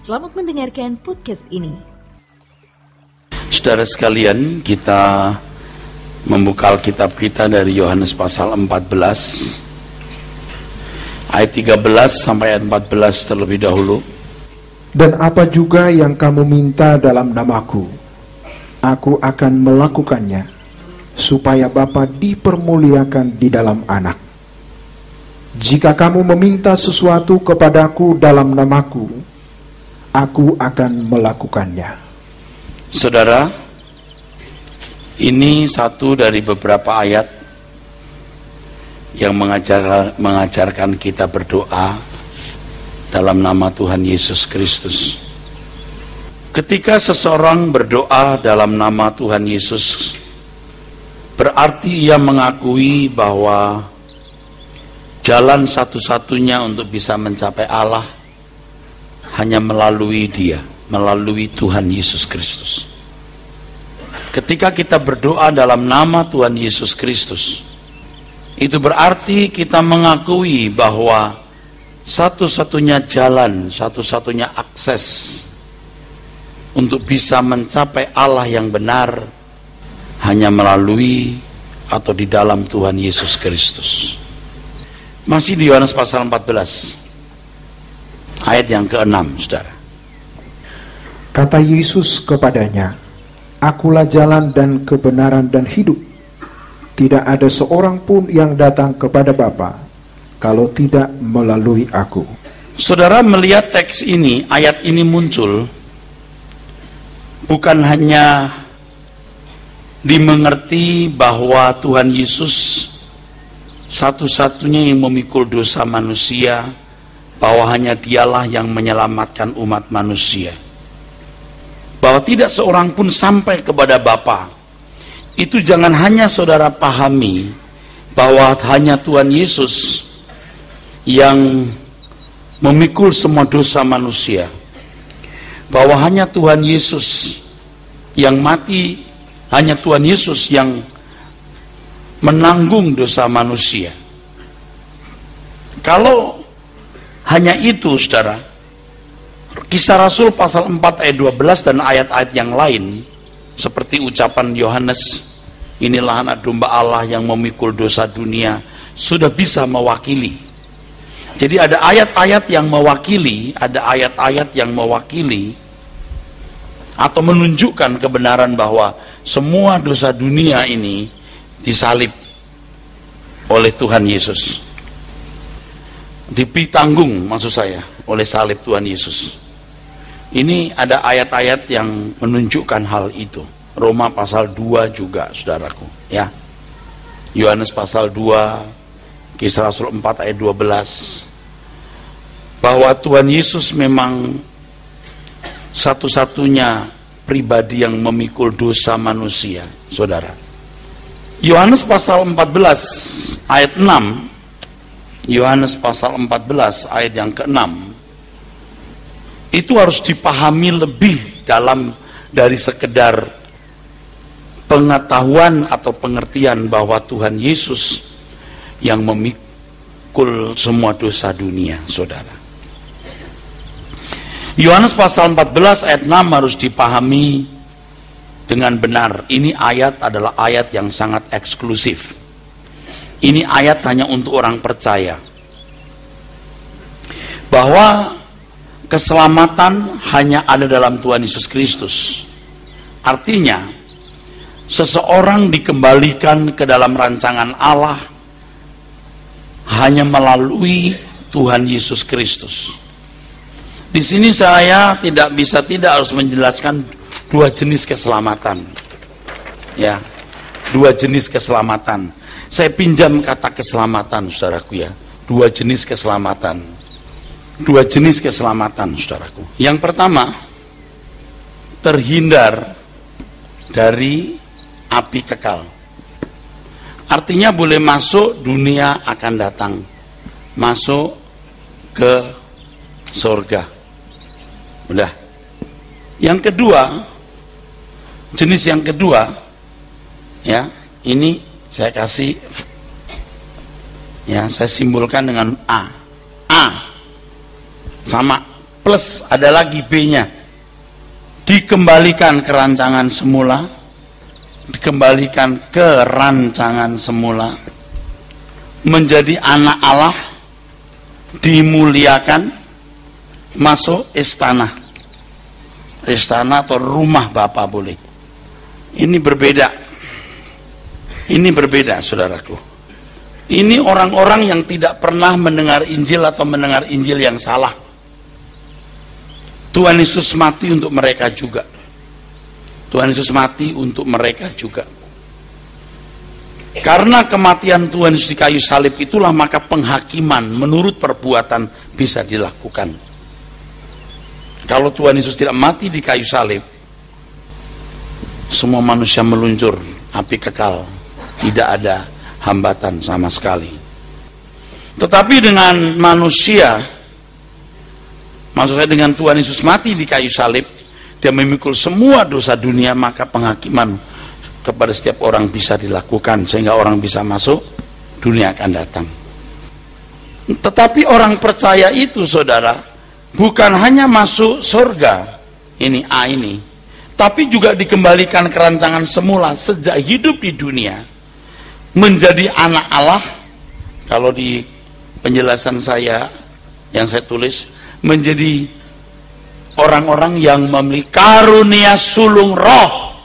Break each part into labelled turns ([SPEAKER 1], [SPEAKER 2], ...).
[SPEAKER 1] Selamat mendengarkan podcast ini.
[SPEAKER 2] Saudara sekalian, kita membuka Alkitab kita dari Yohanes pasal 14 ayat 13 sampai ayat 14 terlebih dahulu.
[SPEAKER 3] Dan apa juga yang kamu minta dalam namaku, aku akan melakukannya, supaya Bapa dipermuliakan di dalam Anak. Jika kamu meminta sesuatu kepadaku dalam namaku, aku akan melakukannya.
[SPEAKER 2] Saudara, ini satu dari beberapa ayat yang mengajarkan kita berdoa dalam nama Tuhan Yesus Kristus. Ketika seseorang berdoa dalam nama Tuhan Yesus, berarti ia mengakui bahwa jalan satu-satunya untuk bisa mencapai Allah hanya melalui Dia, melalui Tuhan Yesus Kristus. Ketika kita berdoa dalam nama Tuhan Yesus Kristus, itu berarti kita mengakui bahwa satu-satunya jalan, satu-satunya akses untuk bisa mencapai Allah yang benar hanya melalui atau di dalam Tuhan Yesus Kristus. Masih di Yohanes pasal 14 ayat yang ke-6, saudara.
[SPEAKER 3] Kata Yesus kepadanya, akulah jalan dan kebenaran dan hidup. Tidak ada seorang pun yang datang kepada Bapa kalau tidak melalui aku.
[SPEAKER 2] Saudara melihat teks ini, ayat ini muncul, bukan hanya dimengerti bahwa Tuhan Yesus satu-satunya yang memikul dosa manusia, bahwa hanya Dialah yang menyelamatkan umat manusia, bahwa tidak seorang pun sampai kepada Bapa. Itu jangan hanya saudara pahami bahwa hanya Tuhan Yesus yang memikul semua dosa manusia, bahwa hanya Tuhan Yesus yang mati, hanya Tuhan Yesus yang menanggung dosa manusia. Kalau hanya itu, saudara, Kisah Rasul pasal 4 ayat 12 dan ayat-ayat yang lain, seperti ucapan Yohanes, inilah anak domba Allah yang memikul dosa dunia, sudah bisa mewakili. Jadi ada ayat-ayat yang mewakili, ada ayat-ayat yang mewakili atau menunjukkan kebenaran bahwa semua dosa dunia ini disalib oleh Tuhan Yesus, ditanggung maksud saya oleh salib Tuhan Yesus. Ini ada ayat-ayat yang menunjukkan hal itu. Roma pasal 2 juga, saudaraku, ya. Yohanes pasal 2, Kisah Rasul 4 ayat 12, bahwa Tuhan Yesus memang satu-satunya pribadi yang memikul dosa manusia, saudara. Yohanes pasal 14 ayat 6, Yohanes pasal 14 ayat yang ke-6, itu harus dipahami lebih dalam dari sekedar pengetahuan atau pengertian bahwa Tuhan Yesus yang memikul semua dosa dunia, saudara. Yohanes pasal 14 ayat 6 harus dipahami dengan benar. Ini ayat adalah ayat yang sangat eksklusif. Ini ayat hanya untuk orang percaya, bahwa keselamatan hanya ada dalam Tuhan Yesus Kristus. Artinya, seseorang dikembalikan ke dalam rancangan Allah hanya melalui Tuhan Yesus Kristus. Di sini saya tidak harus menjelaskan dua jenis keselamatan. Ya, dua jenis keselamatan. Saya pinjam kata keselamatan, saudaraku, ya. Dua jenis keselamatan. Dua jenis keselamatan, saudaraku. Yang pertama, terhindar dari api kekal. Artinya boleh masuk, dunia akan datang. Masuk ke surga. Udah. Yang kedua, jenis yang kedua, ya, ini saya kasih, ya, saya simbolkan dengan A. A sama plus ada lagi B-nya. Dikembalikan ke rancangan semula, dikembalikan ke rancangan semula, menjadi anak Allah, dimuliakan, masuk istana atau rumah Bapa boleh. Ini berbeda saudaraku. Ini orang-orang yang tidak pernah mendengar Injil atau mendengar Injil yang salah. Tuhan Yesus mati untuk mereka juga. Tuhan Yesus mati untuk mereka juga. Karena kematian Tuhan Yesus di kayu salib itulah maka penghakiman menurut perbuatan bisa dilakukan. Kalau Tuhan Yesus tidak mati di kayu salib, semua manusia meluncur api kekal, tidak ada hambatan sama sekali. Tetapi dengan manusia, maksud saya dengan Tuhan Yesus mati di kayu salib, dia memikul semua dosa dunia, maka penghakiman kepada setiap orang bisa dilakukan sehingga orang bisa masuk, dunia akan datang. Tetapi orang percaya itu saudara, bukan hanya masuk surga, ini A ini, tapi juga dikembalikan ke rancangan semula sejak hidup di dunia, menjadi anak Allah. Kalau di penjelasan saya yang saya tulis, menjadi orang-orang yang memiliki karunia sulung roh,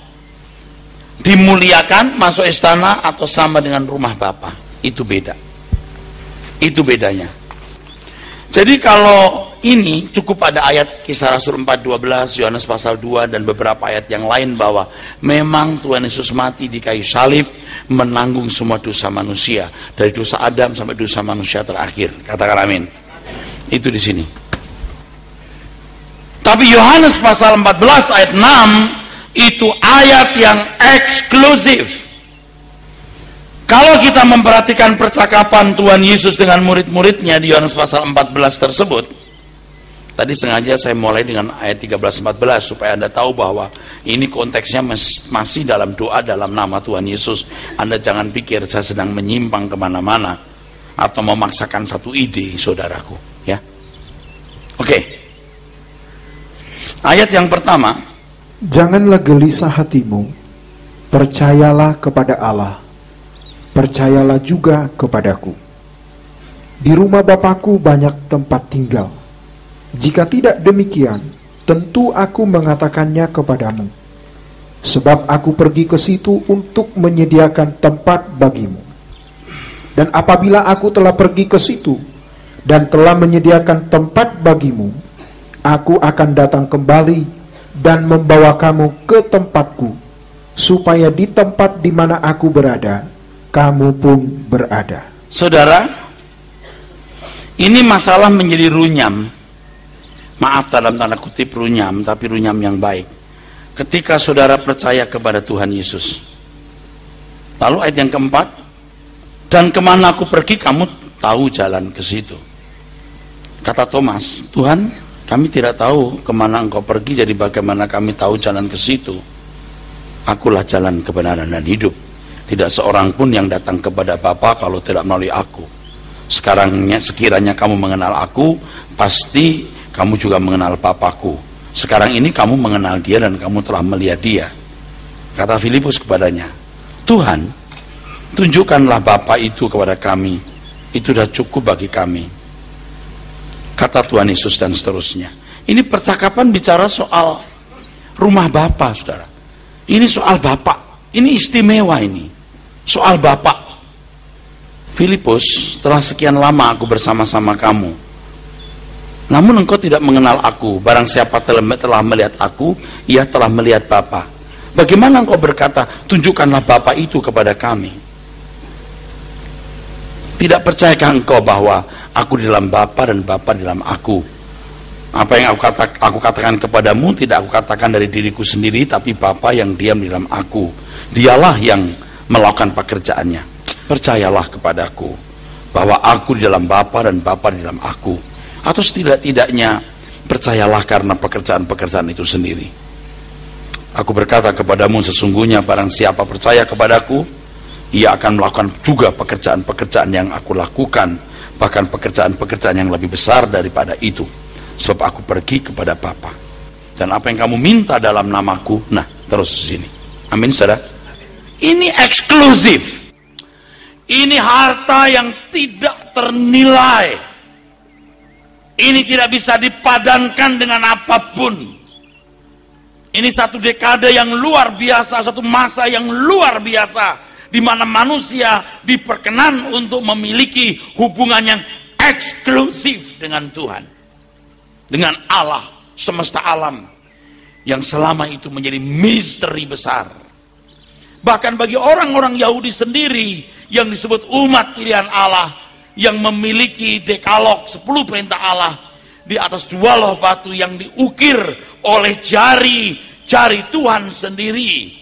[SPEAKER 2] dimuliakan, masuk istana atau sama dengan rumah Bapa. Itu beda. Itu bedanya. Jadi kalau ini cukup ada ayat Kisah Rasul 4:12, Yohanes pasal 2 dan beberapa ayat yang lain bahwa memang Tuhan Yesus mati di kayu salib menanggung semua dosa manusia, dari dosa Adam sampai dosa manusia terakhir. Katakan amin. Itu di sini. Tapi Yohanes pasal 14 ayat 6 itu ayat yang eksklusif. Kalau kita memperhatikan percakapan Tuhan Yesus dengan murid-muridnya di Yohanes pasal 14 tersebut, tadi sengaja saya mulai dengan ayat 13-14 supaya Anda tahu bahwa ini konteksnya masih dalam doa dalam nama Tuhan Yesus. Anda jangan pikir saya sedang menyimpang kemana-mana atau memaksakan satu ide, saudaraku, ya. Oke. Ayat yang pertama,
[SPEAKER 3] janganlah gelisah hatimu, percayalah kepada Allah, percayalah juga kepadaku. Di rumah Bapakku banyak tempat tinggal. Jika tidak demikian, tentu aku mengatakannya kepadamu. Sebab aku pergi ke situ untuk menyediakan tempat bagimu. Dan apabila aku telah pergi ke situ dan telah menyediakan tempat bagimu, aku akan datang kembali dan membawa kamu ke tempatku, supaya di tempat di mana aku berada, kamu pun berada.
[SPEAKER 2] Saudara, ini masalah menjadi runyam. Maaf dalam tanda kutip runyam, tapi runyam yang baik. Ketika saudara percaya kepada Tuhan Yesus. Lalu ayat yang keempat, dan kemana aku pergi, kamu tahu jalan ke situ. Kata Thomas, Tuhan, kami tidak tahu kemana engkau pergi, jadi bagaimana kami tahu jalan ke situ? Akulah jalan, kebenaran, dan hidup. Tidak seorang pun yang datang kepada Bapa kalau tidak melalui aku. Sekiranya kamu mengenal aku, pasti kamu juga mengenal Bapakku. Sekarang ini kamu mengenal dia dan kamu telah melihat dia. Kata Filipus kepadanya, Tuhan, tunjukkanlah Bapa itu kepada kami. Itu sudah cukup bagi kami. Kata Tuhan Yesus dan seterusnya. Ini percakapan bicara soal rumah Bapa, saudara. Ini soal Bapa. Ini istimewa ini. Soal Bapa. Filipus, telah sekian lama aku bersama-sama kamu. Namun engkau tidak mengenal aku. Barang siapa telah melihat aku, ia telah melihat Bapa. Bagaimana engkau berkata, tunjukkanlah Bapa itu kepada kami? Tidak percayakah engkau bahwa aku di dalam Bapa dan Bapa di dalam aku? Apa yang aku katakan kepadamu tidak aku katakan dari diriku sendiri, tapi Bapa yang diam di dalam aku. Dialah yang melakukan pekerjaannya. Percayalah kepadaku bahwa aku di dalam Bapa dan Bapa di dalam aku. Atau setidak-tidaknya percayalah karena pekerjaan-pekerjaan itu sendiri. Aku berkata kepadamu, sesungguhnya barang siapa percaya kepadaku, ia akan melakukan juga pekerjaan-pekerjaan yang aku lakukan, bahkan pekerjaan-pekerjaan yang lebih besar daripada itu. sebab aku pergi kepada Bapa. Dan apa yang kamu minta dalam namaku, nah terus sini. Amin, saudara. Ini eksklusif. Ini harta yang tidak ternilai. Ini tidak bisa dipadankan dengan apapun. Ini satu dekade yang luar biasa, satu masa yang luar biasa, di mana manusia diperkenan untuk memiliki hubungan yang eksklusif dengan Tuhan, dengan Allah semesta alam, yang selama itu menjadi misteri besar. Bahkan bagi orang-orang Yahudi sendiri yang disebut umat pilihan Allah, yang memiliki dekalog 10 perintah Allah di atas 2 loh batu yang diukir oleh jari Tuhan sendiri.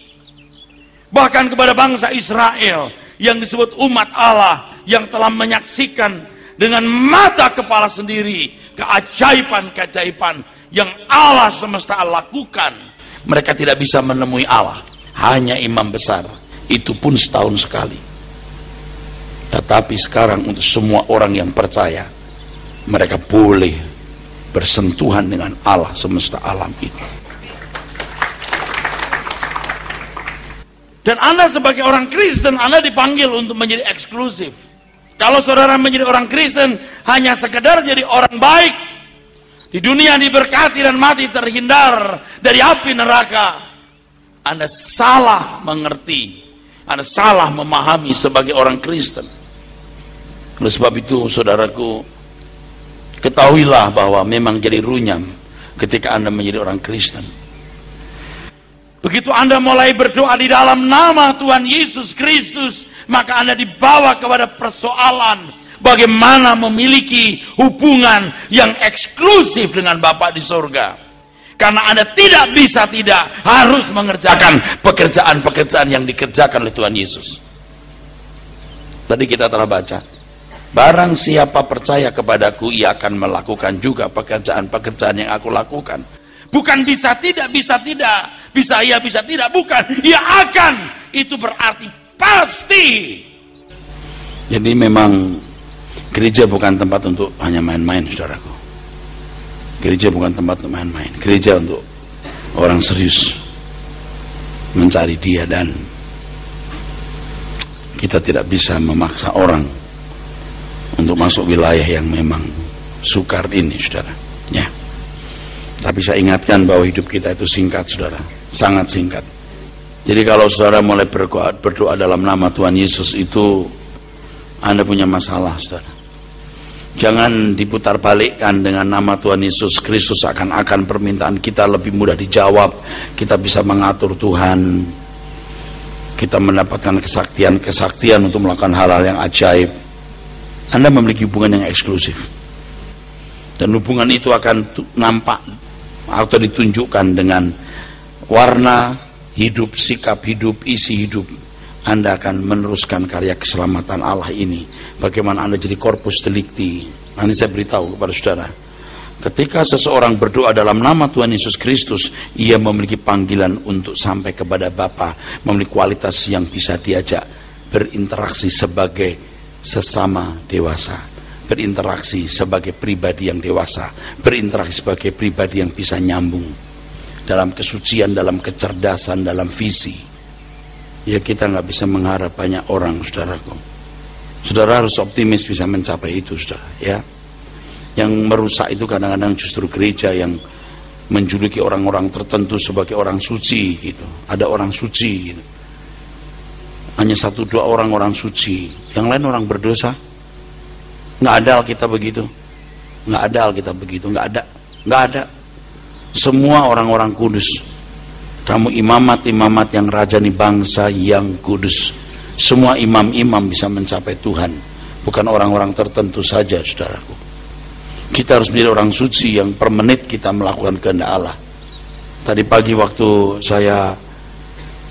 [SPEAKER 2] Bahkan kepada bangsa Israel yang disebut umat Allah, yang telah menyaksikan dengan mata kepala sendiri keajaiban-keajaiban yang Allah semesta lakukan, mereka tidak bisa menemui Allah, hanya imam besar, itu pun setahun sekali. Tetapi sekarang untuk semua orang yang percaya, mereka boleh bersentuhan dengan Allah semesta alam itu. Dan Anda sebagai orang Kristen, Anda dipanggil untuk menjadi eksklusif. Kalau saudara menjadi orang Kristen hanya sekedar jadi orang baik, di dunia diberkati dan mati terhindar dari api neraka, Anda salah mengerti, Anda salah memahami sebagai orang Kristen. Oleh sebab itu, saudaraku, ketahuilah bahwa memang jadi runyam ketika Anda menjadi orang Kristen. Begitu Anda mulai berdoa di dalam nama Tuhan Yesus Kristus, maka Anda dibawa kepada persoalan bagaimana memiliki hubungan yang eksklusif dengan Bapa di surga. Karena Anda tidak bisa tidak harus mengerjakan pekerjaan-pekerjaan yang dikerjakan oleh Tuhan Yesus. Tadi kita telah baca, barang siapa percaya kepadaku, ia akan melakukan juga pekerjaan-pekerjaan yang aku lakukan. Bukan bisa tidak, bisa tidak, bisa iya, bisa tidak, bukan, ia akan. Itu berarti pasti. Jadi memang gereja bukan tempat untuk hanya main-main, saudaraku. Gereja bukan tempat untuk main-main. Gereja untuk orang serius mencari Dia, dan kita tidak bisa memaksa orang untuk masuk wilayah yang memang sukar ini, saudara. Ya. Tapi saya ingatkan bahwa hidup kita itu singkat, saudara, sangat singkat. Jadi kalau saudara mulai berdoa dalam nama Tuhan Yesus, itu Anda punya masalah, saudara. Jangan diputar balikkan dengan nama Tuhan Yesus Kristus, akan permintaan kita lebih mudah dijawab. Kita bisa mengatur Tuhan, kita mendapatkan kesaktian untuk melakukan hal-hal yang ajaib. Anda memiliki hubungan yang eksklusif, dan hubungan itu akan nampak atau ditunjukkan dengan warna hidup, sikap hidup, isi hidup. Anda akan meneruskan karya keselamatan Allah ini. Bagaimana Anda jadi corpus delicti. Nanti saya beritahu kepada saudara, ketika seseorang berdoa dalam nama Tuhan Yesus Kristus, ia memiliki panggilan untuk sampai kepada Bapa, memiliki kualitas yang bisa diajak berinteraksi sebagai sesama dewasa, berinteraksi sebagai pribadi yang dewasa, berinteraksi sebagai pribadi yang bisa nyambung dalam kesucian, dalam kecerdasan, dalam visi. Ya, kita nggak bisa mengharap banyak orang, saudaraku. Saudara harus optimis bisa mencapai itu, saudara. Ya, yang merusak itu kadang-kadang justru gereja yang menjuluki orang-orang tertentu sebagai orang suci, gitu. Ada orang suci, gitu. Hanya 1-2 orang suci, yang lain orang berdosa. Nggak ada Alkitab begitu, nggak ada Alkitab begitu, nggak ada. Semua orang-orang kudus. Kamu imamat-imamat yang rajani bangsa yang kudus. Semua imam-imam bisa mencapai Tuhan, bukan orang-orang tertentu saja, saudaraku. Kita harus menjadi orang suci yang per menit kita melakukan kehendak Allah. Tadi pagi waktu saya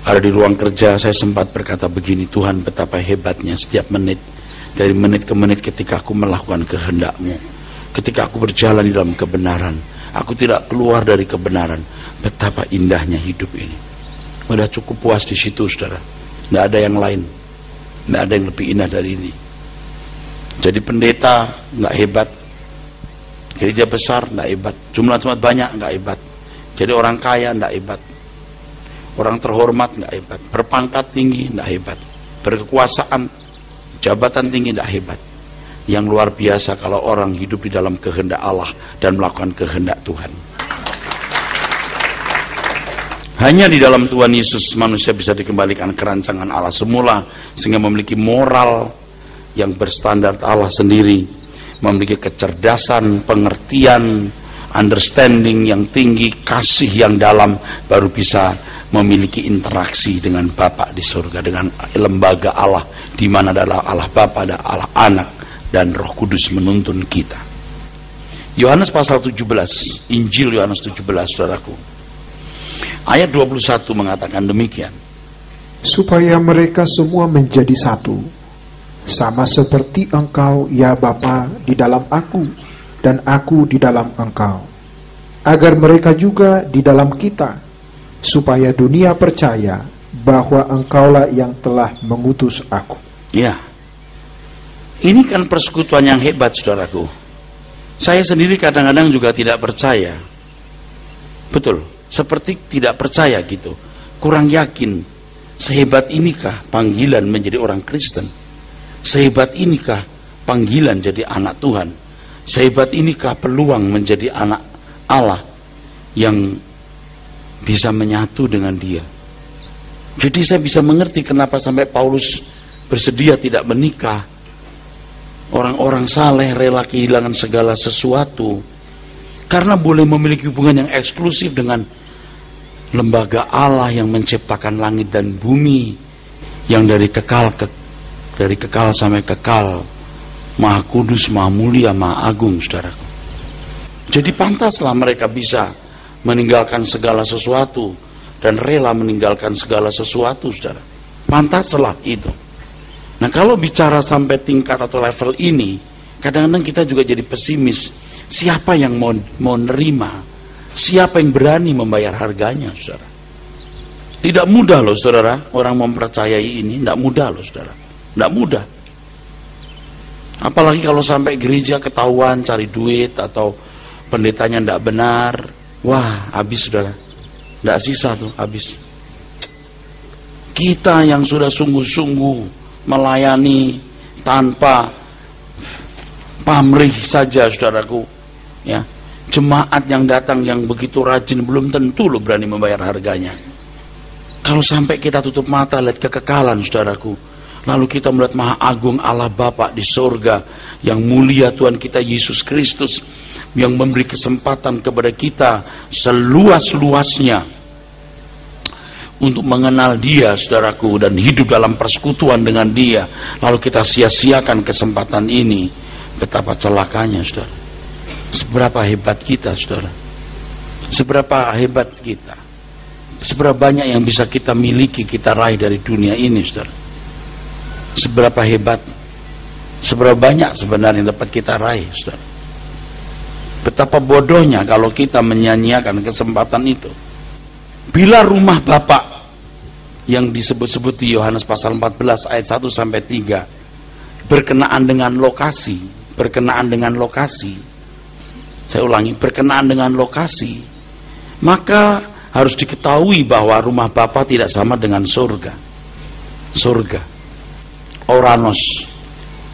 [SPEAKER 2] ada di ruang kerja, saya sempat berkata begini, Tuhan betapa hebatnya setiap menit. Dari menit ke menit ketika aku melakukan kehendak-Mu, ketika aku berjalan di dalam kebenaran, aku tidak keluar dari kebenaran. Betapa indahnya hidup ini. Udah cukup puas di situ, saudara. Nggak ada yang lain, nggak ada yang lebih indah dari ini. Jadi pendeta nggak hebat, Gereja besar tidak hebat, jumlah jemaat banyak tidak hebat, jadi orang kaya tidak hebat, orang terhormat tidak hebat, berpangkat tinggi tidak hebat, berkekuasaan, jabatan tinggi tidak hebat. Yang luar biasa kalau orang hidup di dalam kehendak Allah dan melakukan kehendak Tuhan. Hanya di dalam Tuhan Yesus manusia bisa dikembalikan ke rancangan Allah semula, sehingga memiliki moral yang berstandar Allah sendiri, memiliki kecerdasan, pengertian, understanding yang tinggi, kasih yang dalam, baru bisa memiliki interaksi dengan Bapa di surga, dengan lembaga Allah di mana adalah Allah Bapa dan Allah Anak dan Roh Kudus menuntun kita. Yohanes pasal 17, Injil Yohanes 17, saudaraku. Ayat 21 mengatakan demikian.
[SPEAKER 3] Supaya mereka semua menjadi satu, sama seperti Engkau, ya Bapa, di dalam Aku, dan Aku di dalam Engkau, agar mereka juga di dalam kita, supaya dunia percaya bahwa Engkaulah yang telah mengutus Aku.
[SPEAKER 2] Ya, ini kan persekutuan yang hebat, saudaraku. Saya sendiri kadang-kadang juga tidak percaya. Betul, seperti tidak percaya gitu. Kurang yakin, sehebat inikah panggilan menjadi orang Kristen? Sehebat inikah panggilan jadi anak Tuhan? Sehebat inikah peluang menjadi anak Allah yang bisa menyatu dengan Dia? Jadi saya bisa mengerti kenapa sampai Paulus bersedia tidak menikah. Orang-orang saleh rela kehilangan segala sesuatu karena boleh memiliki hubungan yang eksklusif dengan lembaga Allah yang menciptakan langit dan bumi, yang dari kekal sampai kekal, Maha Kudus, Maha Mulia, Maha Agung, saudaraku. Jadi pantaslah mereka bisa meninggalkan segala sesuatu dan rela meninggalkan segala sesuatu, saudara. Pantaslah itu. Nah, kalau bicara sampai tingkat atau level ini, kadang-kadang kita juga jadi pesimis. Siapa yang mau nerima? Siapa yang berani membayar harganya, saudara? Tidak mudah loh, saudara, orang mempercayai ini. Tidak mudah loh, saudara. Tidak mudah. Apalagi kalau sampai gereja ketahuan cari duit atau pendetanya tidak benar. Wah, habis, saudara. Tidak sisa tuh, habis. Kita yang sudah sungguh-sungguh melayani tanpa pamrih saja, saudaraku, ya, jemaat yang datang yang begitu rajin belum tentu lo berani membayar harganya. Kalau sampai kita tutup mata lihat kekekalan, saudaraku, lalu kita melihat Maha Agung Allah Bapa di surga, yang mulia Tuhan kita Yesus Kristus, yang memberi kesempatan kepada kita seluas-luasnya untuk mengenal Dia, saudaraku, dan hidup dalam persekutuan dengan Dia, lalu kita sia-siakan kesempatan ini, betapa celakanya, saudara. Seberapa hebat kita, saudara. Seberapa hebat kita. Seberapa banyak yang bisa kita miliki, kita raih dari dunia ini, saudara. Seberapa hebat, seberapa banyak sebenarnya yang dapat kita raih, saudara. Betapa bodohnya kalau kita menyanyiakan kesempatan itu. Bila rumah Bapa yang disebut-sebut di Yohanes pasal 14 ayat 1 sampai 3 berkenaan dengan lokasi, saya ulangi, berkenaan dengan lokasi, maka harus diketahui bahwa rumah Bapa tidak sama dengan surga. Surga, Oranos,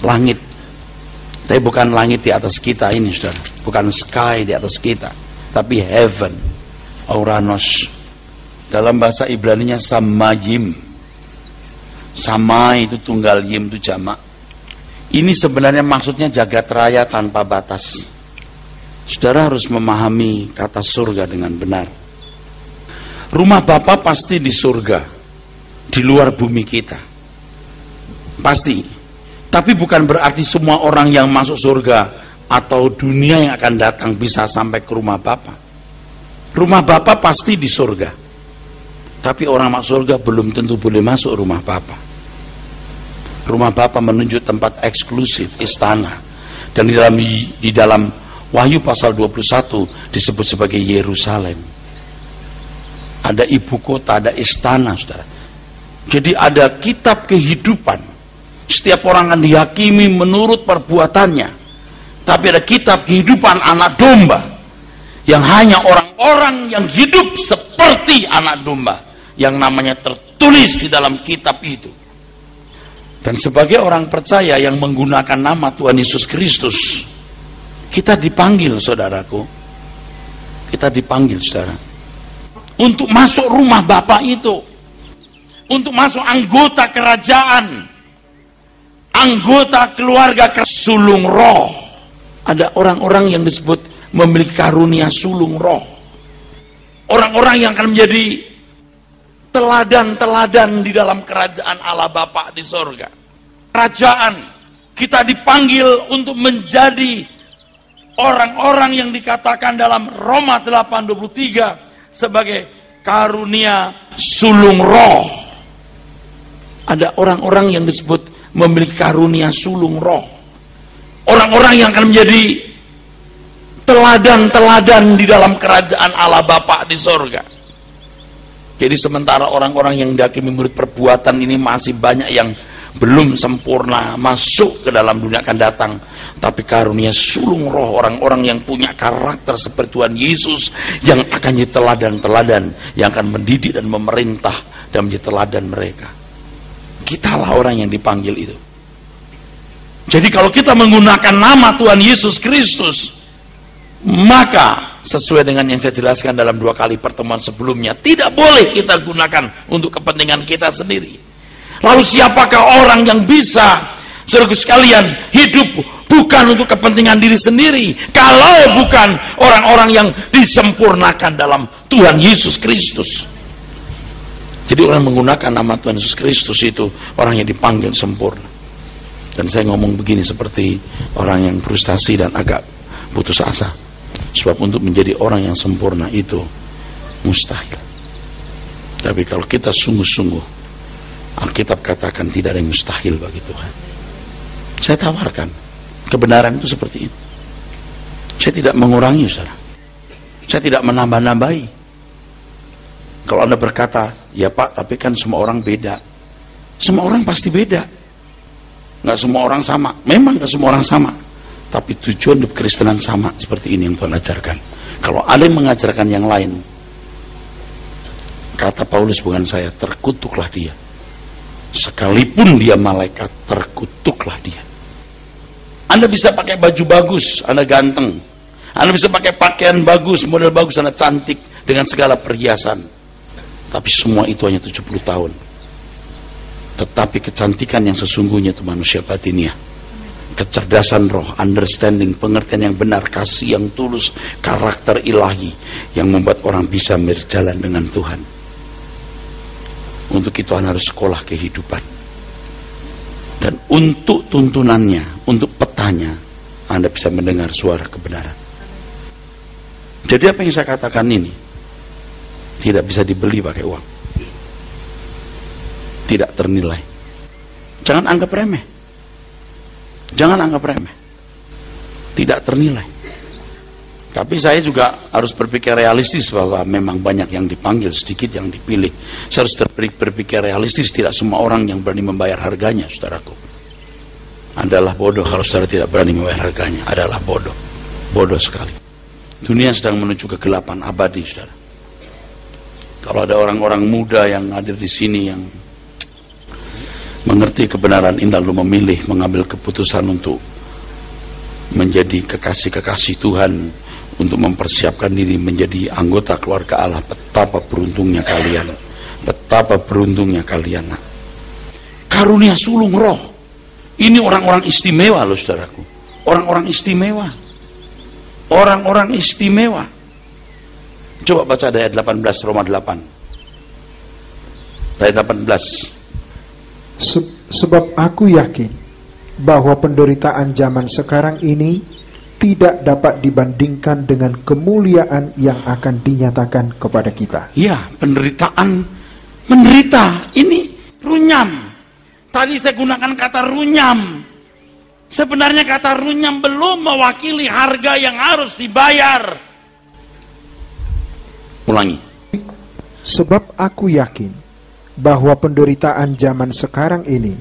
[SPEAKER 2] langit, tapi bukan langit di atas kita ini, saudara, bukan sky di atas kita, tapi heaven, Oranos. Dalam bahasa Ibraninya samayim. Samai itu tunggal, yim itu jamak. Ini sebenarnya maksudnya jagat raya tanpa batas. Saudara harus memahami kata surga dengan benar. Rumah Bapa pasti di surga, di luar bumi kita. Pasti. Tapi bukan berarti semua orang yang masuk surga atau dunia yang akan datang bisa sampai ke rumah Bapa. Rumah Bapa pasti di surga. Tapi orang masuk surga belum tentu boleh masuk rumah Bapa. Rumah Bapa menunjuk tempat eksklusif, istana. Dan di dalam Wahyu pasal 21 disebut sebagai Yerusalem. Ada ibu kota, ada istana, saudara. Jadi ada kitab kehidupan. Setiap orang akan dihakimi menurut perbuatannya. Tapi ada kitab kehidupan anak domba, yang hanya orang-orang yang hidup seperti anak domba, yang namanya tertulis di dalam kitab itu. Dan sebagai orang percaya yang menggunakan nama Tuhan Yesus Kristus, kita dipanggil, saudaraku. Kita dipanggil, saudara, untuk masuk rumah Bapa itu, untuk masuk anggota kerajaan, anggota keluarga sulung roh. Ada orang-orang yang disebut memiliki karunia sulung roh. Orang-orang yang akan menjadi teladan-teladan di dalam kerajaan Allah Bapa di sorga. Kerajaan, kita dipanggil untuk menjadi orang-orang yang dikatakan dalam Roma 8:23 sebagai karunia sulung roh. Ada orang-orang yang disebut memiliki karunia sulung roh. Orang-orang yang akan menjadi teladan-teladan di dalam kerajaan Allah Bapa di sorga. Jadi sementara orang-orang yang dihakimi menurut perbuatan ini masih banyak yang belum sempurna masuk ke dalam dunia akan datang, tapi karunia sulung roh, orang-orang yang punya karakter seperti Tuhan Yesus, yang akan jadi teladan-teladan, yang akan mendidik dan memerintah dan menjadi teladan mereka. Kitalah orang yang dipanggil itu. Jadi kalau kita menggunakan nama Tuhan Yesus Kristus, maka sesuai dengan yang saya jelaskan dalam 2 kali pertemuan sebelumnya, tidak boleh kita gunakan untuk kepentingan kita sendiri. Lalu siapakah orang yang bisa, saudaraku sekalian, hidup bukan untuk kepentingan diri sendiri, kalau bukan orang-orang yang disempurnakan dalam Tuhan Yesus Kristus? Jadi orang menggunakan nama Tuhan Yesus Kristus itu orang yang dipanggil sempurna. Dan saya ngomong begini seperti orang yang frustasi dan agak putus asa. Sebab untuk menjadi orang yang sempurna itu mustahil. Tapi kalau kita sungguh-sungguh, Alkitab katakan tidak ada yang mustahil bagi Tuhan. Saya tawarkan kebenaran itu seperti itu. Saya tidak mengurangi, saudara. Saya tidak menambah-nambahi. Kalau Anda berkata, ya Pak, tapi kan semua orang beda. Semua orang pasti beda. Nggak semua orang sama. Memang nggak semua orang sama. Tapi tujuan hidup Kristenan sama, seperti ini yang Tuhan ajarkan. Kalau ada yang mengajarkan yang lain, kata Paulus, bukan saya, terkutuklah dia. Sekalipun dia malaikat, terkutuklah dia. Anda bisa pakai baju bagus, Anda ganteng. Anda bisa pakai pakaian bagus, model bagus, Anda cantik dengan segala perhiasan. Tapi semua itu hanya 70 tahun. Tetapi kecantikan yang sesungguhnya itu manusia batiniah. Kecerdasan roh, understanding, pengertian yang benar, kasih yang tulus, karakter ilahi yang membuat orang bisa berjalan dengan Tuhan. Untuk itu Anda harus sekolah kehidupan. Dan untuk tuntunannya, untuk petanya, Anda bisa mendengar suara kebenaran. Jadi apa yang saya katakan ini tidak bisa dibeli pakai uang. Tidak ternilai. Jangan anggap remeh. Jangan anggap remeh. Tidak ternilai. Tapi saya juga harus berpikir realistis bahwa memang banyak yang dipanggil, sedikit yang dipilih. Saya harus berpikir realistis, tidak semua orang yang berani membayar harganya, saudaraku. Adalah bodoh kalau saudara tidak berani membayar harganya. Adalah bodoh. Bodoh sekali. Dunia sedang menuju kegelapan abadi, saudara. Kalau ada orang-orang muda yang hadir di sini yang mengerti kebenaran ini lalu memilih mengambil keputusan untuk menjadi kekasih-kekasih Tuhan, untuk mempersiapkan diri menjadi anggota keluarga Allah, betapa beruntungnya kalian. Betapa beruntungnya kalian. Nah, karunia sulung roh. Ini orang-orang istimewa loh, saudaraku. Orang-orang istimewa. Orang-orang istimewa. Coba baca ayat 18 Roma 8. Ayat 18.
[SPEAKER 3] Sebab aku yakin bahwa penderitaan zaman sekarang ini tidak dapat dibandingkan dengan kemuliaan yang akan dinyatakan kepada kita.
[SPEAKER 2] Ya, penderitaan, menderita, ini runyam. Tadi saya gunakan kata runyam. Sebenarnya kata runyam belum mewakili harga yang harus dibayar. Ulangi.
[SPEAKER 3] Sebab aku yakin bahwa penderitaan zaman sekarang ini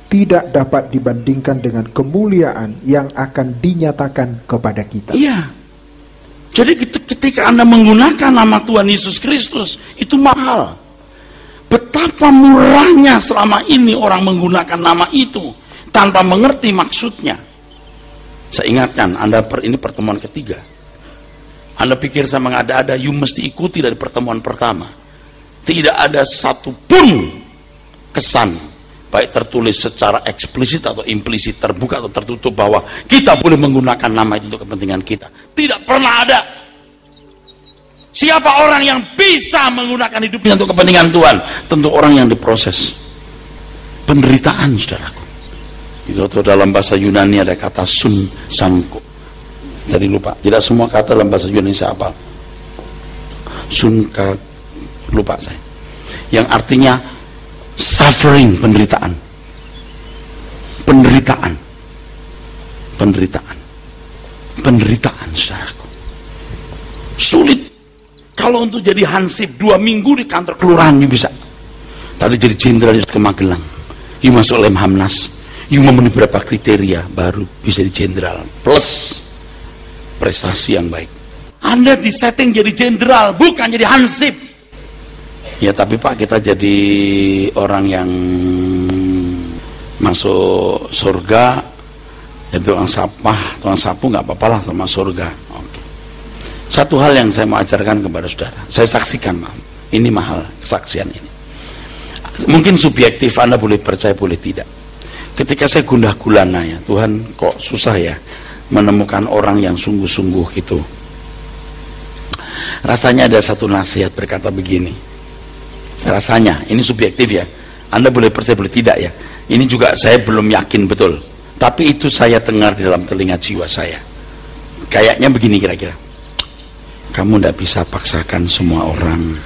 [SPEAKER 3] tidak dapat dibandingkan dengan kemuliaan yang akan dinyatakan kepada kita.
[SPEAKER 2] Iya. Jadi ketika Anda menggunakan nama Tuhan Yesus Kristus, itu mahal. Betapa murahnya selama ini orang menggunakan nama itu tanpa mengerti maksudnya. Saya ingatkan, ini pertemuan ketiga. Anda pikir saya mengada-ada, you mesti ikuti dari pertemuan pertama. Tidak ada satupun kesan, baik tertulis secara eksplisit atau implisit, terbuka atau tertutup, bahwa kita boleh menggunakan nama itu untuk kepentingan kita. Tidak pernah ada. Siapa orang yang bisa menggunakan hidupnya untuk kepentingan Tuhan? Tentu orang yang diproses penderitaan, saudaraku. Itu dalam bahasa Yunani ada kata sun sanko. Tadi lupa. Tidak semua kata dalam bahasa Yunani saya hafal. Sunka, lupa saya. Yang artinya suffering, penderitaan. Penderitaan. Penderitaan. Penderitaan, saudaraku. Sulit. Kalau untuk jadi hansip 2 minggu di kantor kelurahan, you bisa. Tadi jadi jenderal ke Magelang. You masuk Lemhamnas. You memenuhi beberapa kriteria, baru bisa jadi jenderal. Plus prestasi yang baik. Anda disetting jadi jenderal, bukan jadi hansip. Ya tapi Pak, kita jadi orang yang masuk surga, ya tukang sapu nggak apa-apa lah sama surga. Oke. Satu hal yang saya mau ajarkan kepada saudara, saya saksikan, ini mahal kesaksian ini. Mungkin subjektif, Anda boleh percaya, boleh tidak. Ketika saya gundah gulana, ya Tuhan, kok susah ya menemukan orang yang sungguh-sungguh gitu. Rasanya ada satu nasihat berkata begini. Rasanya, ini subjektif ya. Anda boleh percaya, boleh tidak ya. Ini juga saya belum yakin betul. Tapi itu saya dengar di dalam telinga jiwa saya. Kayaknya begini kira-kira. Kamu tidak bisa paksakan semua orang.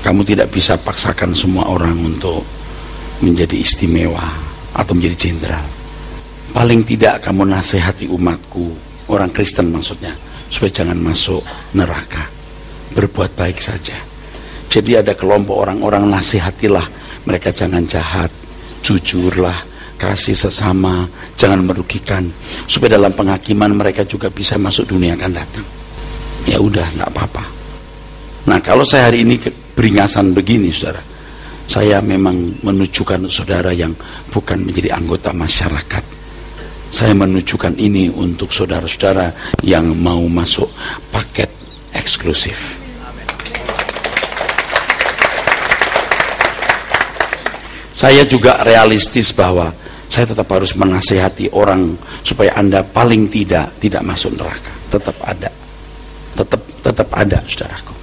[SPEAKER 2] Kamu tidak bisa paksakan semua orang untuk menjadi istimewa atau menjadi jenderal. Paling tidak kamu nasihati umatku, orang Kristen maksudnya, supaya jangan masuk neraka. Berbuat baik saja. Jadi ada kelompok orang-orang, nasihatilah mereka, jangan jahat, jujurlah, kasih sesama, jangan merugikan, supaya dalam penghakiman mereka juga bisa masuk dunia akan datang. Ya udah, nggak apa-apa. Nah kalau saya hari ini beringasan begini, saudara, saya memang menunjukkan saudara yang bukan menjadi anggota masyarakat. Saya menunjukkan ini untuk saudara-saudara yang mau masuk paket eksklusif. Saya juga realistis bahwa saya tetap harus menasihati orang supaya Anda paling tidak masuk neraka. Tetap ada. Tetap ada, saudaraku.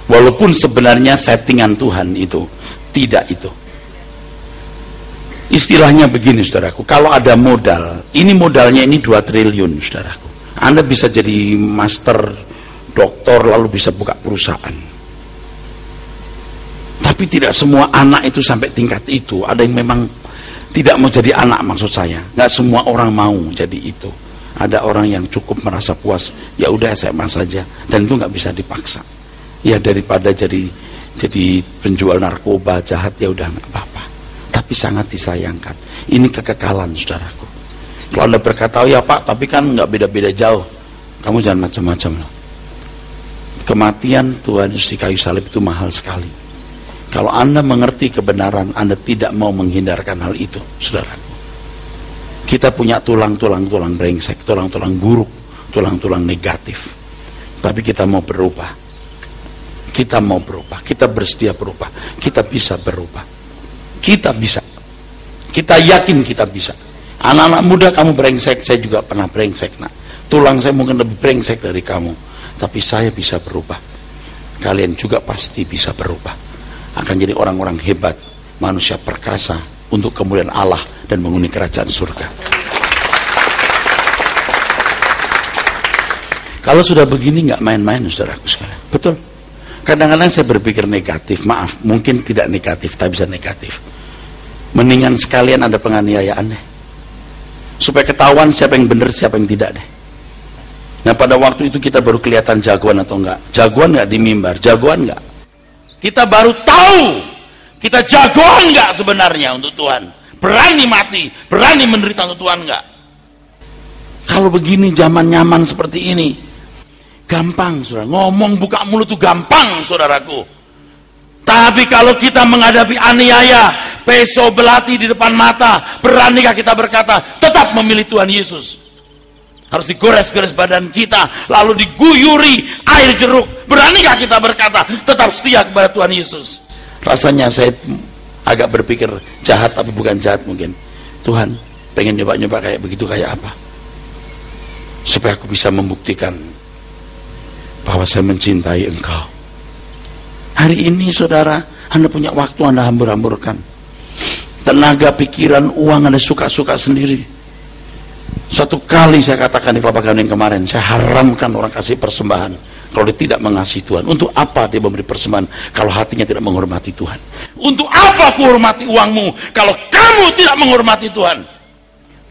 [SPEAKER 2] Walaupun sebenarnya settingan Tuhan itu tidak itu. Istilahnya begini, saudaraku, kalau ada modal, ini modalnya ini 2 triliun, saudaraku. Anda bisa jadi master, doktor, lalu bisa buka perusahaan. Tapi tidak semua anak itu sampai tingkat itu. Ada yang memang tidak mau jadi anak, maksud saya. Nggak semua orang mau jadi itu. Ada orang yang cukup merasa puas, ya udah SMA saja, dan itu nggak bisa dipaksa. Ya daripada jadi penjual narkoba jahat, ya udah nggak apa-apa. Tapi sangat disayangkan. Ini kekekalan, saudaraku. Kalau Anda berkata, oh ya Pak, tapi kan nggak beda-beda jauh. Kamu jangan macam-macam loh. Kematian Tuhan Yesus di kayu salib itu mahal sekali. Kalau Anda mengerti kebenaran, Anda tidak mau menghindarkan hal itu, saudaraku. Kita punya tulang-tulang brengsek, tulang-tulang buruk, tulang-tulang negatif. Tapi kita mau berubah. Kita mau berubah, kita bersedia berubah, kita bisa berubah, kita bisa, kita yakin kita bisa. Anak-anak muda, kamu brengsek, saya juga pernah brengsek, nak. Tulang saya mungkin lebih brengsek dari kamu, tapi saya bisa berubah. Kalian juga pasti bisa berubah, akan jadi orang-orang hebat, manusia perkasa untuk kemuliaan Allah dan menghuni kerajaan surga. Kalau sudah begini nggak main-main, saudaraku sekalian, betul. Kadang-kadang saya berpikir negatif, maaf, mungkin tidak negatif, tapi bisa negatif. Mendingan sekalian ada penganiayaan deh, supaya ketahuan siapa yang benar, siapa yang tidak deh. Nah pada waktu itu kita baru kelihatan jagoan atau enggak. Jagoan enggak di mimbar, jagoan enggak. Kita baru tahu kita jagoan enggak sebenarnya untuk Tuhan. berani mati, berani menderita untuk Tuhan enggak? Kalau begini zaman nyaman seperti ini, gampang saudara, ngomong buka mulut itu gampang saudaraku. Tapi kalau kita menghadapi aniaya, peso belati di depan mata, beranikah kita berkata tetap memilih Tuhan Yesus? Harus digores-gores badan kita, lalu diguyuri air jeruk. Beranikah kita berkata tetap setia kepada Tuhan Yesus? Rasanya saya agak berpikir jahat, tapi bukan jahat mungkin. Tuhan, pengen nyoba-nyoba kayak begitu, kayak apa? Supaya aku bisa membuktikan bahwa saya mencintai Engkau. Hari ini saudara, Anda punya waktu, Anda hambur-hamburkan. Tenaga, pikiran, uang Anda suka-suka sendiri. Suatu kali saya katakan di Papa Gandeng kemarin, saya haramkan orang kasih persembahan kalau dia tidak mengasihi Tuhan. Untuk apa dia memberi persembahan kalau hatinya tidak menghormati Tuhan? Untuk apa aku hormati uangmu kalau kamu tidak menghormati Tuhan?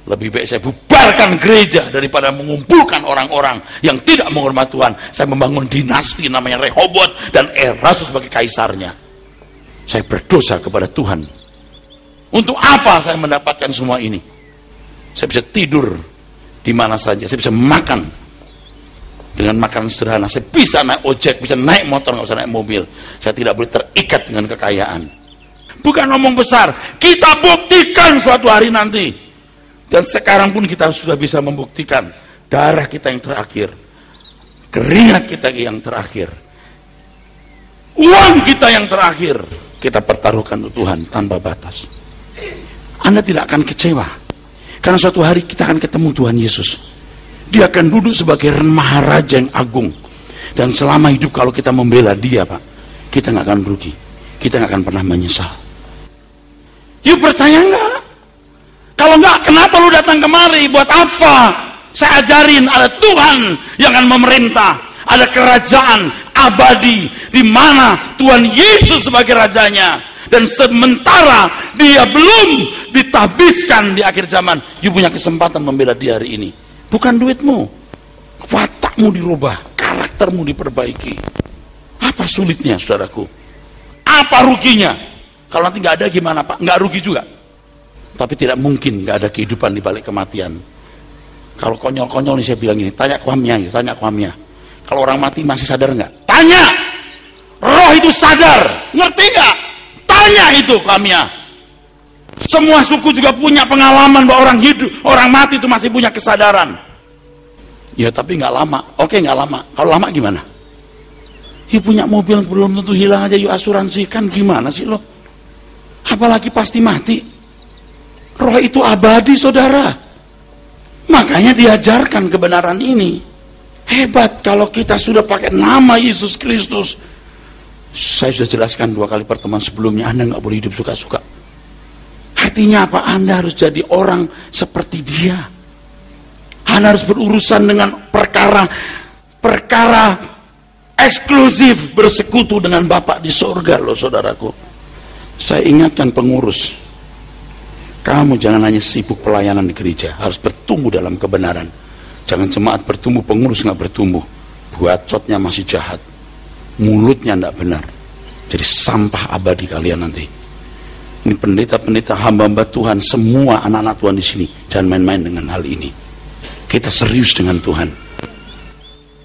[SPEAKER 2] Lebih baik saya bubarkan gereja daripada mengumpulkan orang-orang yang tidak menghormati Tuhan. Saya membangun dinasti namanya Rehobot dan Erasus sebagai kaisarnya. Saya berdosa kepada Tuhan. Untuk apa saya mendapatkan semua ini? Saya bisa tidur di mana saja, saya bisa makan dengan makanan sederhana, saya bisa naik ojek, bisa naik motor, nggak usah naik mobil. Saya tidak boleh terikat dengan kekayaan. Bukan ngomong besar, kita buktikan suatu hari nanti. Dan sekarang pun kita sudah bisa membuktikan. Darah kita yang terakhir, keringat kita yang terakhir, uang kita yang terakhir, kita pertaruhkan untuk Tuhan tanpa batas. Anda tidak akan kecewa, karena suatu hari kita akan ketemu Tuhan Yesus. Dia akan duduk sebagai maharaja yang agung. Dan selama hidup kalau kita membela dia, Pak, kita nggak akan rugi. Kita nggak akan pernah menyesal. You percaya nggak? Kalau nggak, kenapa lu datang kemari? Buat apa? Saya ajarin ada Tuhan yang akan memerintah. Ada kerajaan abadi di mana Tuhan Yesus sebagai rajanya. Dan sementara dia belum ditabiskan di akhir zaman, you punya kesempatan membela dia hari ini. Bukan duitmu, watakmu dirubah, karaktermu diperbaiki. Apa sulitnya, saudaraku? Apa ruginya? Kalau nanti nggak ada gimana, Pak? Nggak rugi juga. Tapi tidak mungkin nggak ada kehidupan di balik kematian. Kalau konyol-konyol nih saya bilang ini, tanya kuamnya, yuk, tanya kuamnya. Kalau orang mati masih sadar nggak? Tanya. Roh itu sadar, ngerti nggak? Tanya itu kuamnya. Semua suku juga punya pengalaman bahwa orang hidup, orang mati itu masih punya kesadaran. Ya tapi nggak lama. Oke, nggak lama. Kalau lama gimana? Ya punya mobil belum tentu hilang aja, yuk asuransi kan gimana sih lo? Apalagi pasti mati. Roh itu abadi, saudara. Makanya diajarkan kebenaran ini. Hebat kalau kita sudah pakai nama Yesus Kristus. Saya sudah jelaskan 2 kali pertemuan sebelumnya, Anda nggak boleh hidup suka-suka. Artinya apa? Anda harus jadi orang seperti dia. Anda harus berurusan dengan perkara eksklusif, bersekutu dengan Bapa di surga loh, saudaraku. Saya ingatkan pengurus, kamu jangan hanya sibuk pelayanan di gereja, harus bertumbuh dalam kebenaran. Jangan jemaat bertumbuh, pengurus nggak bertumbuh. Bacotnya masih jahat, mulutnya tidak benar, jadi sampah abadi kalian nanti. Ini pendeta-pendeta, hamba-hamba Tuhan, semua anak-anak Tuhan di sini, jangan main-main dengan hal ini. Kita serius dengan Tuhan.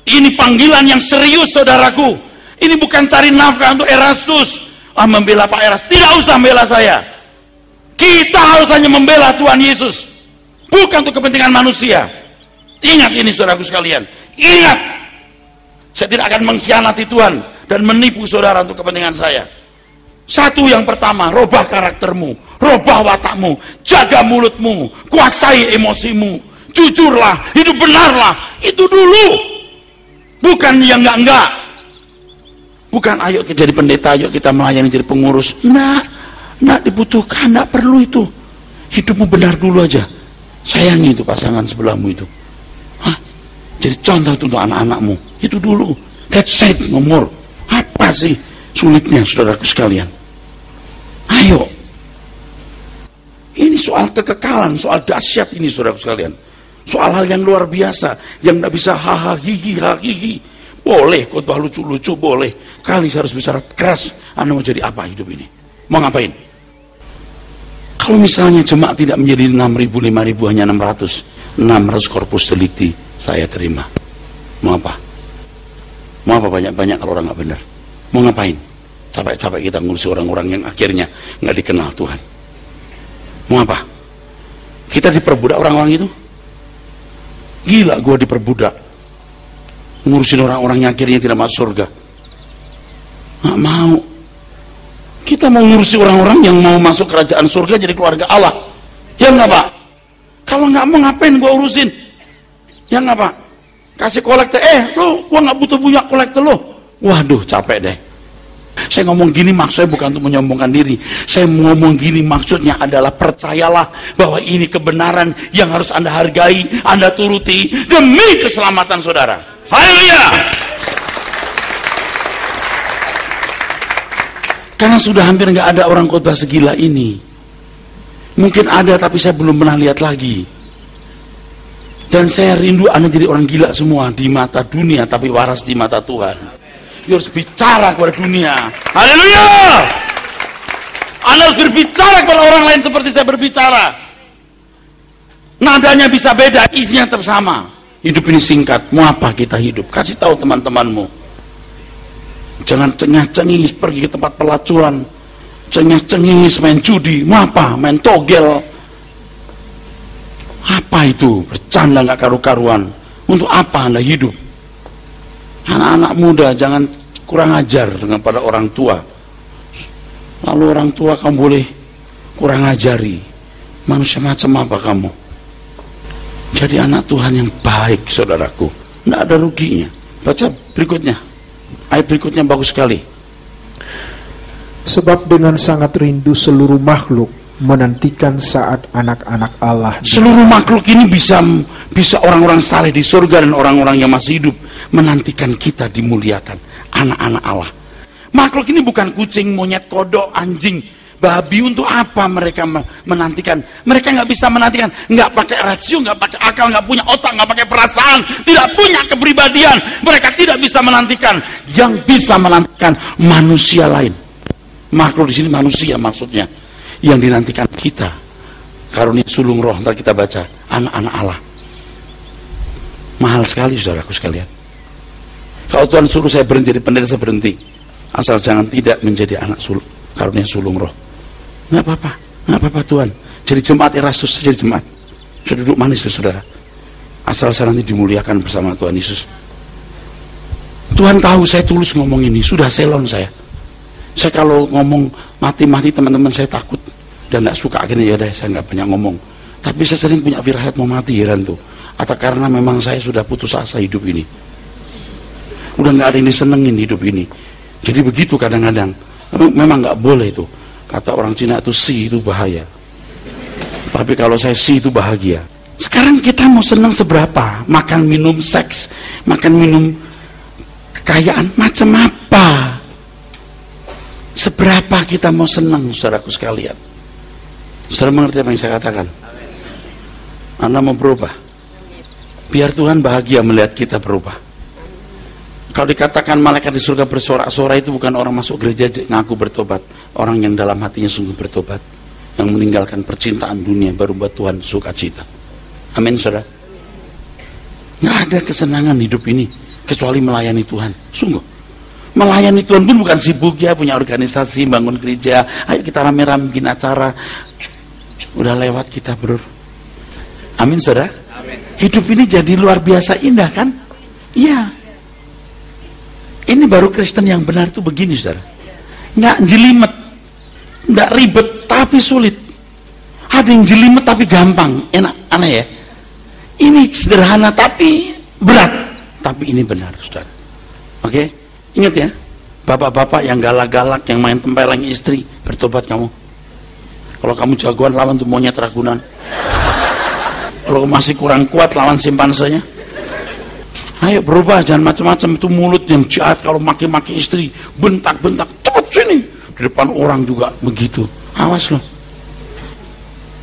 [SPEAKER 2] Ini panggilan yang serius, saudaraku. Ini bukan cari nafkah untuk Erastus. Membela Pak Eras, tidak usah membela saya. Kita harus hanya membela Tuhan Yesus, bukan untuk kepentingan manusia. Ingat ini, saudaraku sekalian. Ingat, saya tidak akan mengkhianati Tuhan dan menipu saudara untuk kepentingan saya. Satu, yang pertama, robah karaktermu, robah watakmu, jaga mulutmu, kuasai emosimu, jujurlah, hidup benarlah. Itu dulu, bukan yang enggak. Bukan ayo kita jadi pendeta, ayo kita melayani jadi pengurus. Nggak dibutuhkan, nggak perlu itu. Hidupmu benar dulu aja. Sayangi itu pasangan sebelahmu itu. Jadi contoh itu untuk anak-anakmu. Itu dulu. That's it, nomor. Apa sih sulitnya, saudaraku sekalian? Ayo. Ini soal kekekalan, soal dahsyat ini, saudaraku sekalian. Soal hal yang luar biasa, yang nggak bisa haha hihi. Boleh khotbah lucu-lucu, boleh. Kali saya harus bicara keras. Anda mau jadi apa hidup ini? Mau ngapain? Kalau misalnya jemaat tidak menjadi 6.000, 5.000, hanya 600 korpus delikti, saya terima. Mau apa? Mau apa banyak-banyak kalau orang nggak benar? Mau ngapain? Capek-capek kita ngurusi orang-orang yang akhirnya nggak dikenal Tuhan. Mau apa? Kita diperbudak orang-orang itu? Gila gue diperbudak. Ngurusin orang-orang yang akhirnya tidak masuk surga. Nggak mau. Kita mau ngurusi orang-orang yang mau masuk kerajaan surga jadi keluarga Allah. Ya nggak Pak? Kalau nggak mau ngapain gue urusin? Ya nggak Pak? Kasih kolektor, lo gue nggak butuh punya kolektor lo. Waduh capek deh. Saya ngomong gini maksudnya bukan untuk menyombongkan diri. Saya ngomong gini maksudnya adalah percayalah bahwa ini kebenaran yang harus Anda hargai, Anda turuti demi keselamatan saudara. Haleluya. Karena sudah hampir nggak ada orang khotbah segila ini. Mungkin ada tapi saya belum pernah lihat lagi. Dan saya rindu Anda jadi orang gila semua di mata dunia tapi waras di mata Tuhan. You harus bicara kepada dunia. Haleluya. Anda harus berbicara kepada orang lain seperti saya berbicara. Nadanya bisa beda, isinya tetap sama. Hidup ini singkat, mau apa kita hidup? Kasih tahu teman-temanmu. Jangan cengah-cengis pergi ke tempat pelacuran, cengah-cengis main judi, mau apa? Main togel. Apa itu? Bercanda nggak karu-karuan. Untuk apa Anda hidup? Anak-anak muda jangan kurang ajar dengan pada orang tua. Lalu orang tua kamu boleh kurang ajari. Manusia macam apa kamu? Jadi anak Tuhan yang baik, saudaraku. Tidak ada ruginya. Baca berikutnya. Ayat berikutnya bagus sekali.
[SPEAKER 3] Sebab dengan sangat rindu seluruh makhluk menantikan saat anak-anak Allah.
[SPEAKER 2] Seluruh makhluk ini bisa orang-orang saleh di surga dan orang-orang yang masih hidup menantikan kita dimuliakan, anak-anak Allah. Makhluk ini bukan kucing, monyet, kodok, anjing, babi. Untuk apa mereka menantikan? Mereka nggak bisa menantikan, nggak pakai rasio, nggak pakai akal, nggak punya otak, nggak pakai perasaan, tidak punya kepribadian. Mereka tidak bisa menantikan. Yang bisa menantikan manusia lain. Makhluk di sini manusia maksudnya. Yang dinantikan kita, karunia sulung roh. Ntar kita baca, anak-anak Allah. Mahal sekali saudaraku sekalian. Kalau Tuhan suruh saya berhenti di pendeta, saya berhenti. Asal jangan tidak menjadi anak karunia sulung roh. Nggak apa-apa, nggak apa-apa Tuhan. Jadi jemaat Erastus, saya jadi jemaat. Saya duduk manis loh saudara. Asal saya nanti dimuliakan bersama Tuhan Yesus. Tuhan tahu saya tulus ngomong ini. Sudah selon saya. Saya kalau ngomong mati-mati teman-teman saya takut dan tidak suka, akhirnya ya deh saya nggak banyak ngomong. Tapi saya sering punya firasat mau mati, heran tuh. Atau karena memang saya sudah putus asa hidup ini. Udah nggak ada yang disenengin hidup ini. Jadi begitu kadang-kadang. Memang nggak boleh itu. Kata orang Cina itu si itu bahaya. Tapi kalau saya si itu bahagia. Sekarang kita mau senang seberapa? Makan minum seks, makan minum kekayaan macam apa? Seberapa kita mau senang, saudaraku sekalian? Saudara mengerti apa yang saya katakan? Anda mau berubah? Biar Tuhan bahagia melihat kita berubah. Kalau dikatakan malaikat di surga bersorak-sorai, itu bukan orang masuk gereja ngaku bertobat. Orang yang dalam hatinya sungguh bertobat. Yang meninggalkan percintaan dunia baru buat Tuhan sukacita. Amin saudara. Nggak ada kesenangan hidup ini kecuali melayani Tuhan. Sungguh. Melayani Tuhan pun bukan sibuk ya, punya organisasi, bangun gereja, ayo kita rame-rame bikin acara. Udah lewat kita bro. Amin saudara. Amin. Hidup ini jadi luar biasa indah kan? Iya. Ini baru Kristen yang benar itu begini saudara. Nggak jelimet, nggak ribet tapi sulit. Ada yang jelimet tapi gampang, enak, aneh ya. Ini sederhana tapi berat, tapi ini benar saudara. Oke? Ingat ya, bapak-bapak yang galak-galak, yang main tempeleng istri, bertobat kamu. Kalau kamu jagoan, lawan tuh monyet ragunan. Kalau masih kurang kuat, lawan simpansenya. Ayo berubah, jangan macam-macam. Itu mulut yang jahat, kalau maki-maki istri, bentak-bentak, cepet sini. Di depan orang juga begitu. Awas loh.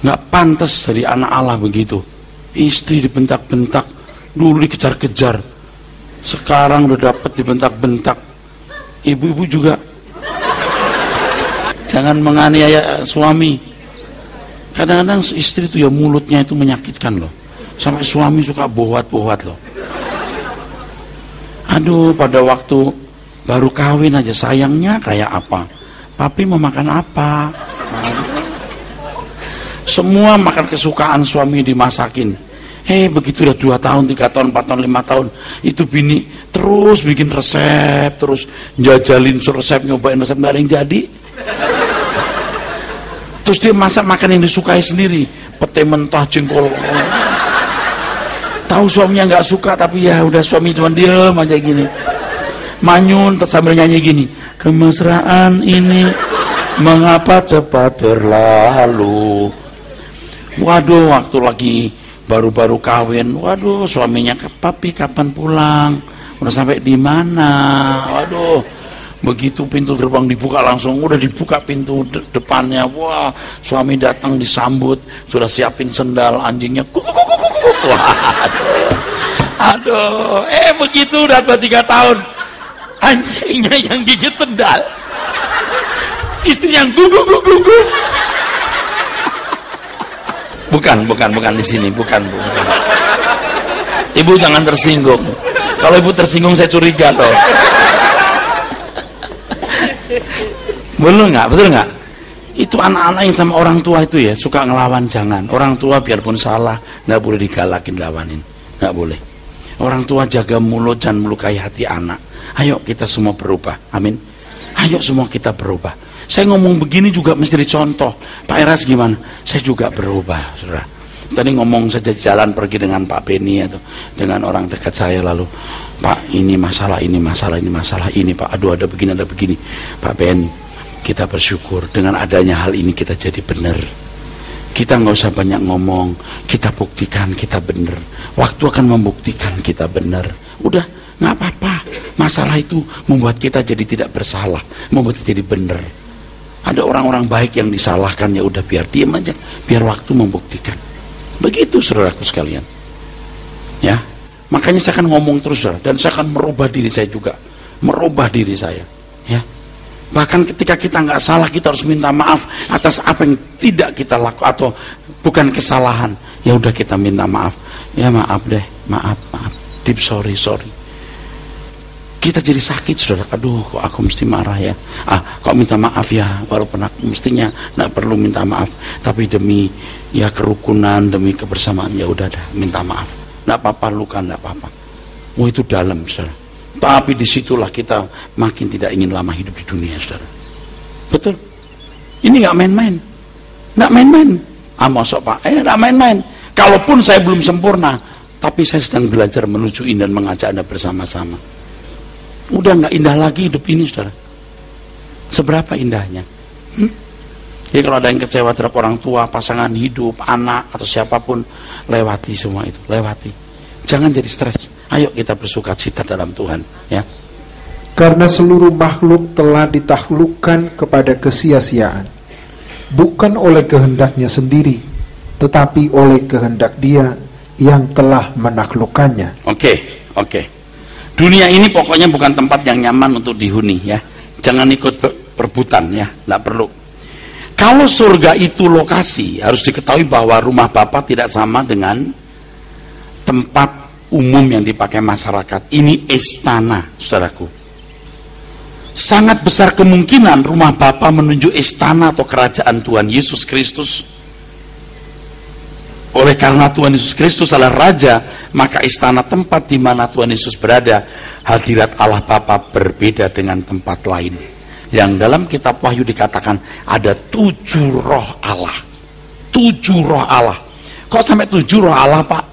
[SPEAKER 2] Nggak pantas dari anak Allah begitu. Istri dibentak-bentak, dulu dikejar-kejar. Sekarang udah dapat dibentak-bentak. Ibu-ibu juga. Jangan menganiaya suami. Kadang-kadang istri itu ya mulutnya itu menyakitkan loh, sampai suami suka bohwat-bohwat loh. Aduh, pada waktu baru kawin aja sayangnya kayak apa, papi mau makan apa, semua makan kesukaan suami dimasakin. Begitu udah 2 tahun, 3 tahun, 4 tahun, 5 tahun, itu bini terus bikin resep, terus jajalin resep, nyobain resep, nggak ada yang jadi. Terus dia masak makan yang disukai sendiri, pete mentah, jengkol. Tahu suaminya nggak suka, tapi ya udah, suami cuma diem aja gini, manyun sambil nyanyi gini, kemesraan ini mengapa cepat berlalu. Waduh, waktu lagi baru-baru kawin, waduh, suaminya, papi kapan pulang, udah sampai di mana. Waduh, begitu pintu gerbang dibuka langsung udah dibuka pintu depannya, wah, suami datang disambut, sudah siapin sendal, anjingnya aduh, begitu udah 2-3 tahun, anjingnya yang gigit sendal, istri yang gugu. Bukan di sini, bukan. Ibu jangan tersinggung. Kalau ibu tersinggung saya curiga loh. Betul nggak? Itu anak-anak yang sama orang tua itu ya suka ngelawan, jangan. Orang tua biarpun salah nggak boleh digalakin, lawanin, nggak boleh. Orang tua jaga mulut, jangan melukai hati anak. Ayo kita semua berubah, amin. Ayo semua kita berubah. Saya ngomong begini juga mesti dicontoh. Pak Eras gimana? Saya juga berubah, saudara. Tadi ngomong saja jalan pergi dengan Pak Beni atau dengan orang dekat saya, lalu Pak ini masalah ini Pak, aduh ada begini. Pak Ben, kita bersyukur dengan adanya hal ini kita jadi benar. Kita nggak usah banyak ngomong, kita buktikan kita benar. Waktu akan membuktikan kita benar. Udah, nggak apa-apa. Masalah itu membuat kita jadi tidak bersalah, membuat kita jadi benar. Ada orang-orang baik yang disalahkan, ya udah biar diam aja, biar waktu membuktikan. Begitu saudaraku sekalian. Ya, makanya saya akan ngomong terus, saudara, dan saya akan merubah diri saya juga, merubah diri saya. Ya, bahkan ketika kita nggak salah, kita harus minta maaf atas apa yang tidak kita lakukan atau bukan kesalahan. Ya udah kita minta maaf. Ya maaf deh, maaf, deep sorry. Kita jadi sakit, saudara. Aduh, kok aku mesti marah ya? Kok minta maaf ya? Walaupun aku mestinya nggak perlu minta maaf, tapi demi ya kerukunan, demi kebersamaan, ya udah dah, minta maaf. Nggak apa-apa, luka nggak apa-apa. Itu dalam, saudara. Tapi disitulah kita makin tidak ingin lama hidup di dunia, saudara. Betul. Ini nggak main-main, nggak main-main. Masuk Pak, nggak main-main. Kalaupun saya belum sempurna, tapi saya sedang belajar menuju dan mengajak Anda bersama-sama. Udah nggak indah lagi hidup ini, saudara. Seberapa indahnya? Jadi kalau ada yang kecewa terhadap orang tua, pasangan hidup, anak atau siapapun, lewati semua itu, lewati. Jangan jadi stres. Ayo kita bersukacita dalam Tuhan, ya.
[SPEAKER 3] Karena seluruh makhluk telah ditaklukkan kepada kesia-siaan, bukan oleh kehendaknya sendiri, tetapi oleh kehendak Dia yang telah menaklukkannya.
[SPEAKER 2] Oke. Dunia ini pokoknya bukan tempat yang nyaman untuk dihuni, ya. Jangan ikut perebutan, ya, nggak perlu. Kalau surga itu lokasi, harus diketahui bahwa rumah Bapa tidak sama dengan tempat umum yang dipakai masyarakat. Ini istana, saudaraku. Sangat besar kemungkinan rumah Bapa menuju istana atau kerajaan Tuhan Yesus Kristus. Oleh karena Tuhan Yesus Kristus adalah Raja, maka istana tempat di mana Tuhan Yesus berada, hadirat Allah Bapa berbeda dengan tempat lain. Yang dalam kitab Wahyu dikatakan ada 7 roh Allah. 7 roh Allah. Kok sampai 7 roh Allah, Pak?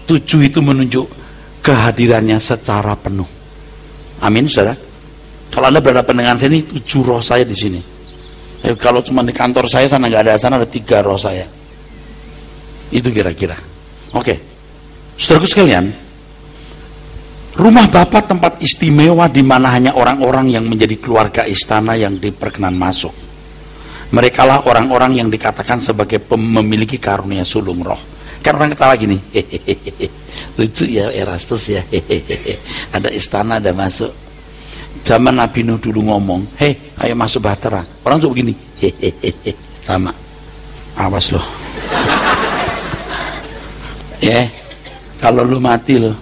[SPEAKER 2] 7 itu menunjuk kehadirannya secara penuh. Amin, saudara. Kalau Anda berhadapan dengan saya ini, 7 roh saya di sini. Kalau cuma di kantor saya sana nggak ada, sana ada 3 roh saya. Itu kira-kira. Oke, saudaraku sekalian, rumah Bapa tempat istimewa di mana hanya orang-orang yang menjadi keluarga istana yang diperkenan masuk. Mereka lah orang-orang yang dikatakan sebagai memiliki karunia sulung roh. Kan orang ketawa gini, lucu ya Erastus ya, ada istana ada masuk. Zaman Nabi Nuh dulu ngomong, ayo masuk bahtera. Orang suka begini, sama. Awas loh. Ya, kalau lu mati loh,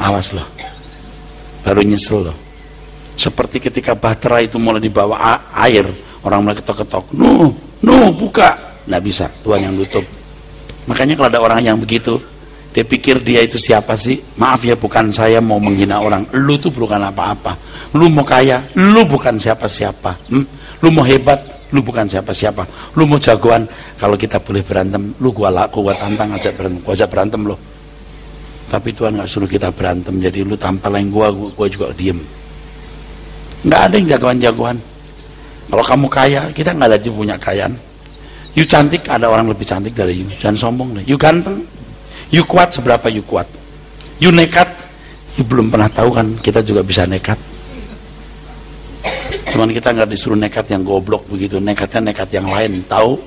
[SPEAKER 2] awas loh, baru nyesel loh. Seperti ketika Bahtera itu mulai dibawa air, orang mulai ketok-ketok, buka, nggak bisa, Tuhan yang tutup. Makanya kalau ada orang yang begitu, dia pikir dia itu siapa sih? Maaf ya, bukan saya mau menghina orang, lu tuh bukan apa-apa. Lu mau kaya, lu bukan siapa-siapa. Lu mau hebat, lu bukan siapa-siapa. Lu mau jagoan, kalau kita boleh berantem, lu gua tantang, ajak berantem lo. Tapi Tuhan nggak suruh kita berantem, jadi lu tampalin gua juga diem. Nggak ada yang jagoan-jagoan. Kalau kamu kaya, kita nggak lagi punya kayaan. You cantik, ada orang lebih cantik dari you. Jangan sombong deh. You ganteng, you kuat, seberapa you kuat. You nekat, you belum pernah tahu kan, kita juga bisa nekat. Cuman kita nggak disuruh nekat yang goblok begitu, nekatnya nekat yang lain, tahu?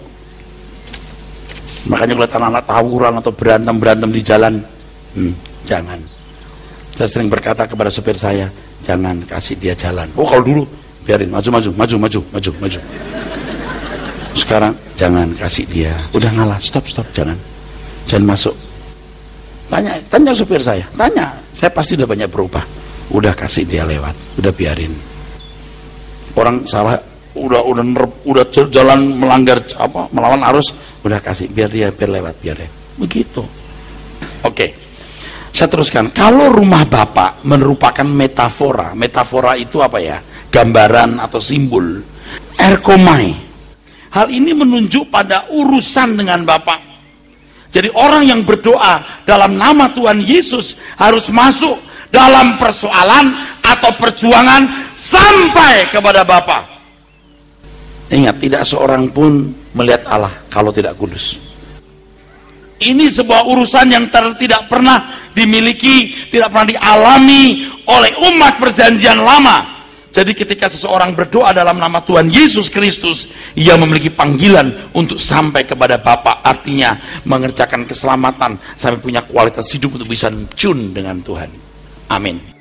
[SPEAKER 2] Makanya kalau anak-anak tawuran atau berantem di jalan, jangan. Saya sering berkata kepada supir saya, jangan kasih dia jalan. Oh, kalau dulu biarin, maju. Sekarang jangan kasih dia, udah ngalah, stop, jangan masuk. Tanya supir saya, saya pasti udah banyak berubah. Udah kasih dia lewat, udah biarin. Orang salah, udah jalan melanggar melawan arus, udah kasih biar lewat begitu. Oke, saya teruskan. Kalau rumah Bapak merupakan metafora itu apa ya, gambaran atau simbol erkomai. Hal ini menunjuk pada urusan dengan Bapak. Jadi orang yang berdoa dalam nama Tuhan Yesus harus masuk dalam persoalan atau perjuangan sampai kepada Bapa. Ingat, tidak seorang pun melihat Allah kalau tidak kudus. Ini sebuah urusan yang tidak pernah dimiliki, tidak pernah dialami oleh umat perjanjian lama. Jadi ketika seseorang berdoa dalam nama Tuhan Yesus Kristus, ia memiliki panggilan untuk sampai kepada Bapa. Artinya mengerjakan keselamatan sampai punya kualitas hidup untuk bisa tune dengan Tuhan. Amin.